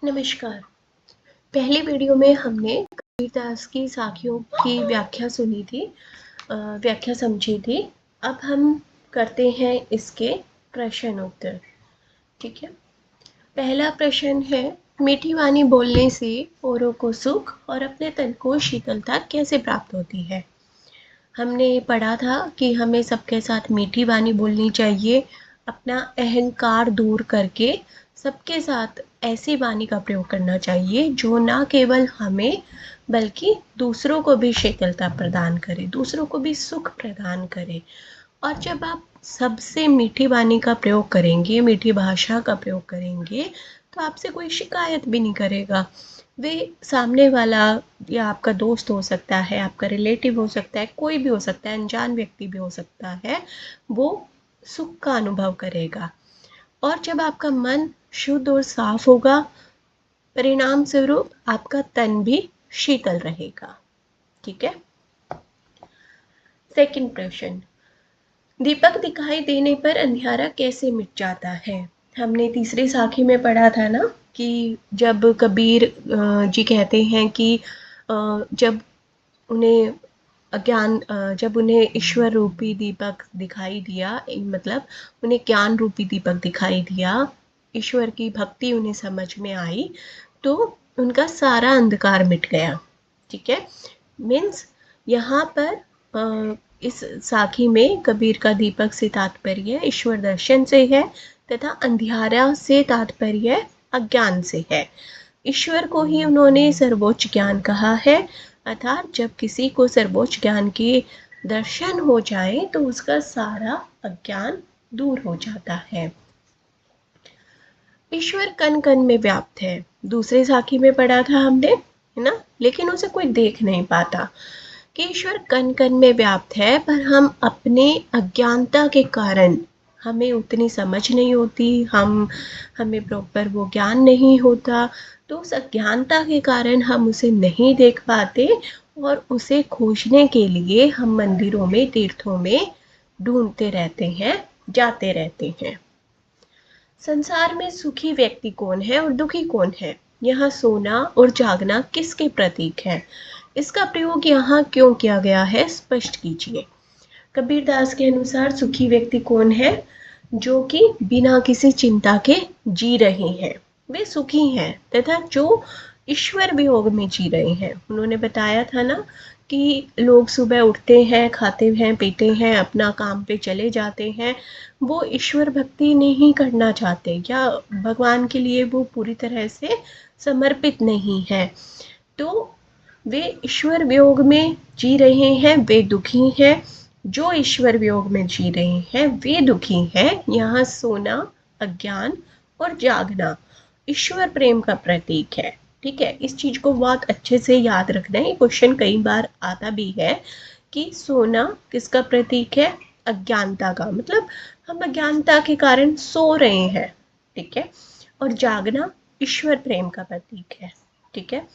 नमस्कार। पहली वीडियो में हमने कबीरदास की साखियों की व्याख्या सुनी थी, व्याख्या समझी थी। अब हम करते हैं इसके प्रश्न उत्तर। ठीक है। पहला प्रश्न है, मीठी वाणी बोलने से औरों को सुख और अपने तन को शीतलता कैसे प्राप्त होती है। हमने पढ़ा था कि हमें सबके साथ मीठी वाणी बोलनी चाहिए, अपना अहंकार दूर करके सबके साथ ऐसी वाणी का प्रयोग करना चाहिए जो ना केवल हमें बल्कि दूसरों को भी शीतलता प्रदान करे, दूसरों को भी सुख प्रदान करे। और जब आप सबसे मीठी वाणी का प्रयोग करेंगे, मीठी भाषा का प्रयोग करेंगे, तो आपसे कोई शिकायत भी नहीं करेगा। वे सामने वाला या आपका दोस्त हो सकता है, आपका रिलेटिव हो सकता है, कोई भी हो सकता है, अनजान व्यक्ति भी हो सकता है, वो सुख का अनुभव करेगा। और जब आपका मन शुद्ध और साफ होगा, परिणाम स्वरूप आपका तन भी शीतल रहेगा। ठीक है। सेकंड प्रश्न, दीपक दिखाई देने पर अंधियारा कैसे मिट जाता है। हमने तीसरी साखी में पढ़ा था ना कि जब कबीर जी कहते हैं कि जब उन्हें जब उन्हें ईश्वर रूपी दीपक दिखाई दिया, मतलब उन्हें ज्ञान रूपी दीपक दिखाई दिया, ईश्वर की भक्ति उन्हें समझ में आई, तो उनका सारा अंधकार मिट गया। ठीक है। मीन्स यहाँ पर इस साखी में कबीर का दीपक से तात्पर्य ईश्वर दर्शन से है तथा अंधियारा से तात्पर्य अज्ञान से है। ईश्वर को ही उन्होंने सर्वोच्च ज्ञान कहा है, अर्थात जब किसी को सर्वोच्च ज्ञान के दर्शन हो जाए तो उसका सारा अज्ञान दूर हो जाता है। ईश्वर कण कण में व्याप्त है, दूसरे साखी में पढ़ा था हमने, है ना, लेकिन उसे कोई देख नहीं पाता कि ईश्वर कण कण में व्याप्त है, पर हम अपने अज्ञानता के कारण, हमें उतनी समझ नहीं होती, हमें प्रॉपर वो ज्ञान नहीं होता, तो उस अज्ञानता के कारण हम उसे नहीं देख पाते और उसे खोजने के लिए हम मंदिरों में, तीर्थों में ढूंढते रहते हैं, जाते रहते हैं। संसार में सुखी व्यक्ति कौन है और दुखी कौन है, यहाँ सोना और जागना किसके प्रतीक है, इसका प्रयोग यहाँ क्यों किया गया है, स्पष्ट कीजिए। कबीरदास के अनुसार सुखी व्यक्ति कौन है, जो कि बिना किसी चिंता के जी रहे हैं, वे सुखी हैं, तथा जो ईश्वर वियोग में जी रहे हैं। उन्होंने बताया था ना कि लोग सुबह उठते हैं, खाते हैं, पीते हैं, अपना काम पे चले जाते हैं, वो ईश्वर भक्ति नहीं करना चाहते या भगवान के लिए वो पूरी तरह से समर्पित नहीं है, तो वे ईश्वर वियोग में जी रहे हैं, वे दुखी हैं। जो ईश्वर वियोग में जी रहे हैं वे दुखी हैं। यहाँ सोना अज्ञान और जागना ईश्वर प्रेम का प्रतीक है। ठीक है, इस चीज को बहुत अच्छे से याद रखना है, क्वेश्चन कई बार आता भी है कि सोना किसका प्रतीक है, अज्ञानता का, मतलब हम अज्ञानता के कारण सो रहे हैं। ठीक है, और जागना ईश्वर प्रेम का प्रतीक है। ठीक है,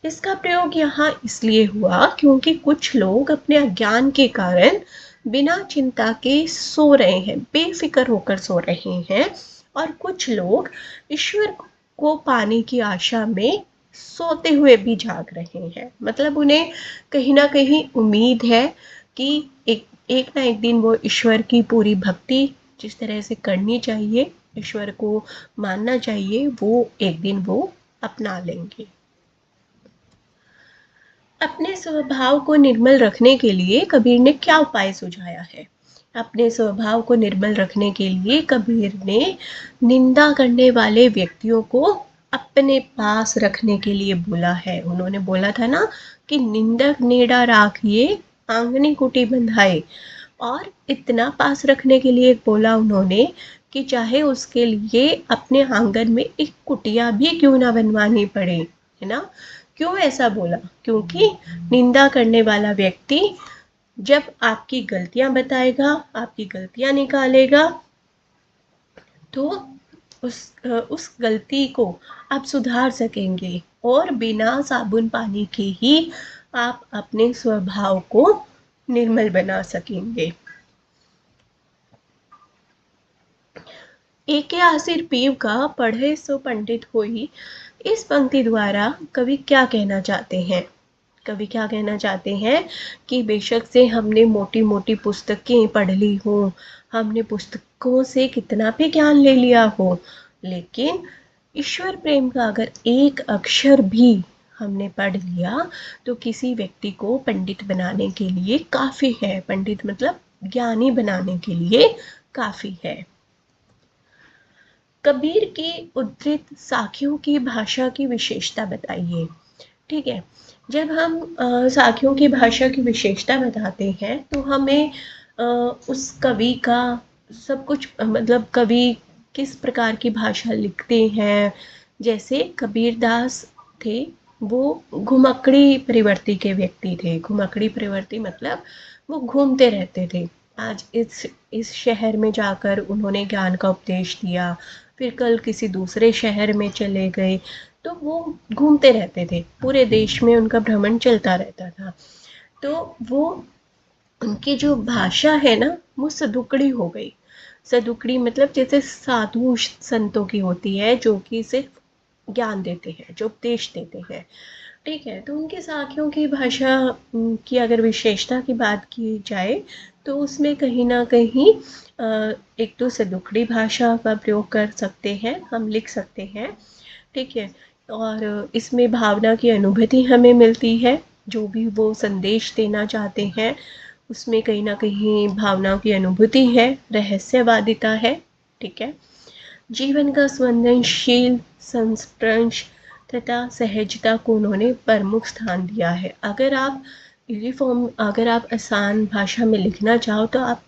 इसका प्रयोग यहाँ इसलिए हुआ क्योंकि कुछ लोग अपने अज्ञान के कारण बिना चिंता के सो रहे हैं, बेफिक्र होकर सो रहे हैं, और कुछ लोग ईश्वर को पाने की आशा में सोते हुए भी जाग रहे हैं। मतलब उन्हें कहीं ना कहीं उम्मीद है कि एक ना एक दिन वो ईश्वर की पूरी भक्ति जिस तरह से करनी चाहिए, ईश्वर को मानना चाहिए, वो एक दिन वो अपना लेंगे। अपने स्वभाव को निर्मल रखने के लिए कबीर ने क्या उपाय सुझाया है। अपने स्वभाव को निर्मल रखने के लिए कबीर ने निंदा करने वाले व्यक्तियों को अपने पास रखने के लिए बोला है। उन्होंने बोला था ना कि निंदक नेड़ा राखिए आंगनी कुटी बंधाए, और इतना पास रखने के लिए बोला उन्होंने कि चाहे उसके लिए अपने आंगन में एक कुटिया भी क्यों ना बनवानी पड़े, है ना। क्यों ऐसा बोला, क्योंकि निंदा करने वाला व्यक्ति जब आपकी गलतियां बताएगा, आपकी गलतियां निकालेगा, तो उस गलती को आप सुधार सकेंगे और बिना साबुन पानी के ही आप अपने स्वभाव को निर्मल बना सकेंगे। एके आसिर पीव का पढ़े सो पंडित होई, इस पंक्ति द्वारा कवि क्या कहना चाहते हैं? कवि क्या कहना चाहते हैं कि बेशक से हमने मोटी मोटी पुस्तकें पढ़ ली हो, हमने पुस्तकों से कितना भी ज्ञान ले लिया हो, लेकिन ईश्वर प्रेम का अगर एक अक्षर भी हमने पढ़ लिया तो किसी व्यक्ति को पंडित बनाने के लिए काफ़ी है। पंडित मतलब ज्ञानी बनाने के लिए काफ़ी है। कबीर की उद्धृत साखियों की भाषा की विशेषता बताइए। ठीक है, जब हम साखियों की भाषा की विशेषता बताते हैं तो हमें उस कवि का सब कुछ मतलब कवि किस प्रकार की भाषा लिखते हैं। जैसे कबीरदास थे, वो घुमक्कड़ी प्रवृत्ति के व्यक्ति थे। घुमक्कड़ी प्रवृत्ति मतलब वो घूमते रहते थे। आज इस शहर में जाकर उन्होंने ज्ञान का उपदेश दिया, फिर कल किसी दूसरे शहर में चले गए, तो वो घूमते रहते थे, पूरे देश में उनका भ्रमण चलता रहता था। तो वो उनकी जो भाषा है ना वो सदुकड़ी हो गई। सदुकड़ी मतलब जैसे साधु संतों की होती है, जो कि सिर्फ ज्ञान देते हैं, जो उपदेश देते हैं। ठीक है, तो उनकी साखियों की भाषा की अगर विशेषता की बात की जाए तो उसमें कहीं ना कहीं एक तो सदुकड़ी भाषा का प्रयोग कर सकते हैं, हम लिख सकते हैं। ठीक है, और इसमें भावना की अनुभूति हमें मिलती है। जो भी वो संदेश देना चाहते हैं उसमें कहीं ना कहीं भावनाओं की अनुभूति है, रहस्यवादिता है। ठीक है, जीवन का संवेदनशील संस्पर्श तथा सहजता को उन्होंने प्रमुख स्थान दिया है। अगर आप आसान भाषा में लिखना चाहो तो आप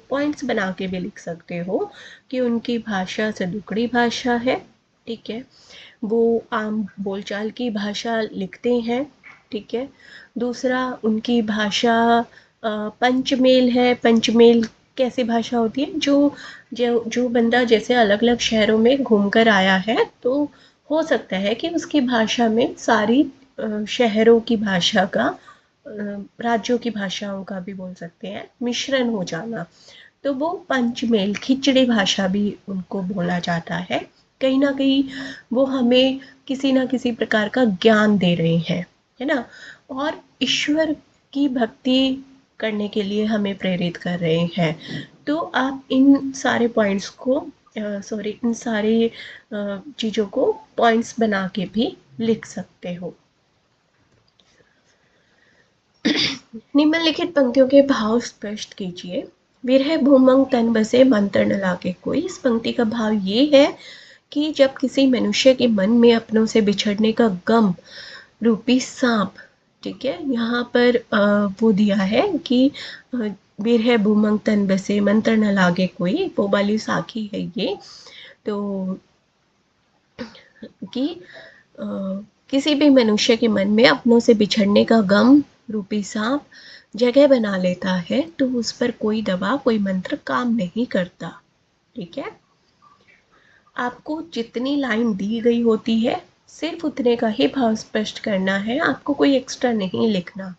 पॉइंट्स बना के भी लिख सकते हो कि उनकी भाषा सदुकड़ी भाषा है। ठीक है, वो आम बोलचाल की भाषा लिखते हैं। ठीक है, दूसरा उनकी भाषा पंचमेल है। पंचमेल कैसी भाषा होती है? जो बंदा जैसे अलग अलग शहरों में घूम कर आया है तो हो सकता है कि उसकी भाषा में सारी शहरों की भाषा का राज्यों की भाषाओं का भी बोल सकते हैं मिश्रण हो जाना, तो वो पंचमेल खिचड़ी भाषा भी उनको बोला जाता है। कहीं ना कहीं वो हमें किसी ना किसी प्रकार का ज्ञान दे रहे हैं, है ना, और ईश्वर की भक्ति करने के लिए हमें प्रेरित कर रहे हैं। तो आप इन सारे पॉइंट्स को इन सारे चीज़ों को पॉइंट्स बना के भी लिख सकते हो। निम्नलिखित पंक्तियों के भाव स्पष्ट कीजिए। विरह भूमंग तन बसे मंत्र न लागे कोई। इस पंक्ति का भाव ये है कि जब किसी मनुष्य के मन में अपनों से बिछड़ने का गम रूपी सांप, ठीक है, यहाँ पर वो दिया है कि विरह भूमंग तन बसे मंत्र न लागे कोई, वो वाली साखी है ये। तो कि किसी भी मनुष्य के मन में अपनों से बिछड़ने का गम रूपी सांप जगह बना लेता है तो उस पर कोई दवा कोई मंत्र काम नहीं करता। ठीक है, आपको जितनी लाइन दी गई होती है सिर्फ उतने का ही भाव स्पष्ट करना है। आपको कोई एक्स्ट्रा नहीं लिखना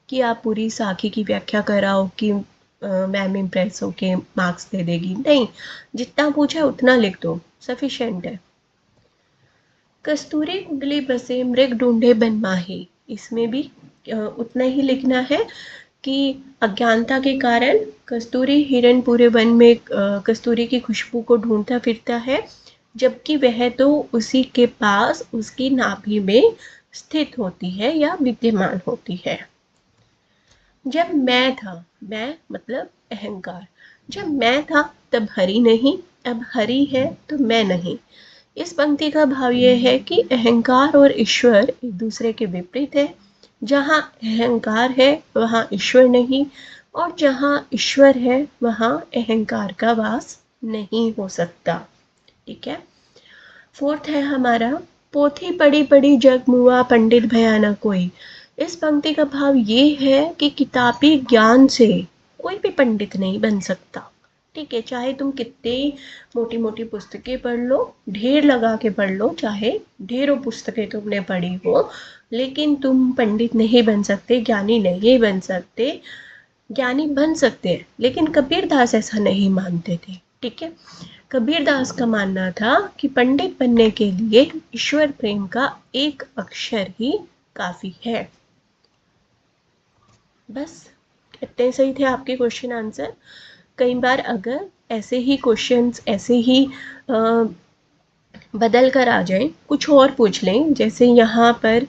कि आप पूरी साखी की व्याख्या कराओ कि मैम इम्प्रेस होके मार्क्स दे देगी, नहीं, जितना पूछा उतना लिख दो, सफिशिएंट है। कस्तूरी कुंडली बसे मृग ढूंढे बन माही, इसमें भी उतना ही लिखना है कि अज्ञानता के कारण कस्तूरी हिरण पूरे वन में कस्तूरी की खुशबू को ढूंढता फिरता है, जबकि वह तो उसी के पास उसकी नाभि में स्थित होती है या विद्यमान होती है। जब मैं था, मैं मतलब अहंकार, जब मैं था तब हरि नहीं, अब हरि है तो मैं नहीं। इस पंक्ति का भाव ये है कि अहंकार और ईश्वर एक दूसरे के विपरीत है। जहाँ अहंकार है वहाँ ईश्वर नहीं, और जहाँ ईश्वर है वहाँ अहंकार का वास नहीं हो सकता। ठीक है, फोर्थ है हमारा, पोथी पढ़ी पढ़ी जग मुआ पंडित भया न कोई। इस पंक्ति का भाव ये है कि किताबी ज्ञान से कोई भी पंडित नहीं बन सकता। ठीक है, चाहे तुम कितने मोटी मोटी पुस्तकें पढ़ लो, ढेर लगा के पढ़ लो, चाहे ढेरों पुस्तकें तुमने पढ़ी हो, लेकिन तुम पंडित नहीं बन सकते, ज्ञानी नहीं बन सकते। ज्ञानी बन सकते हैं लेकिन कबीरदास ऐसा नहीं मानते थे। ठीक है, कबीरदास का मानना था कि पंडित बनने के लिए ईश्वर प्रेम का एक अक्षर ही काफी है। बस इतने सही थे आपके क्वेश्चन आंसर। कई बार अगर ऐसे ही क्वेश्चंस ऐसे ही बदल कर आ जाए, कुछ और पूछ लें, जैसे यहाँ पर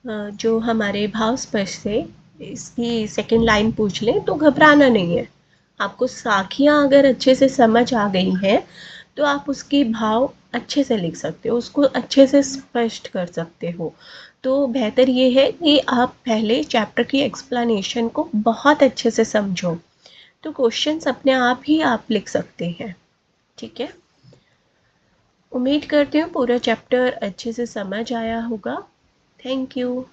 जो हमारे भाव स्पर्श से इसकी सेकंड लाइन पूछ लें, तो घबराना नहीं है। आपको साखियाँ अगर अच्छे से समझ आ गई हैं तो आप उसके भाव अच्छे से लिख सकते हो, उसको अच्छे से स्पष्ट कर सकते हो। तो बेहतर ये है कि आप पहले चैप्टर की एक्सप्लेनेशन को बहुत अच्छे से समझो, तो क्वेश्चंस अपने आप ही आप लिख सकते हैं। ठीक है, उम्मीद करती हूँ पूरा चैप्टर अच्छे से समझ आया होगा। Thank you.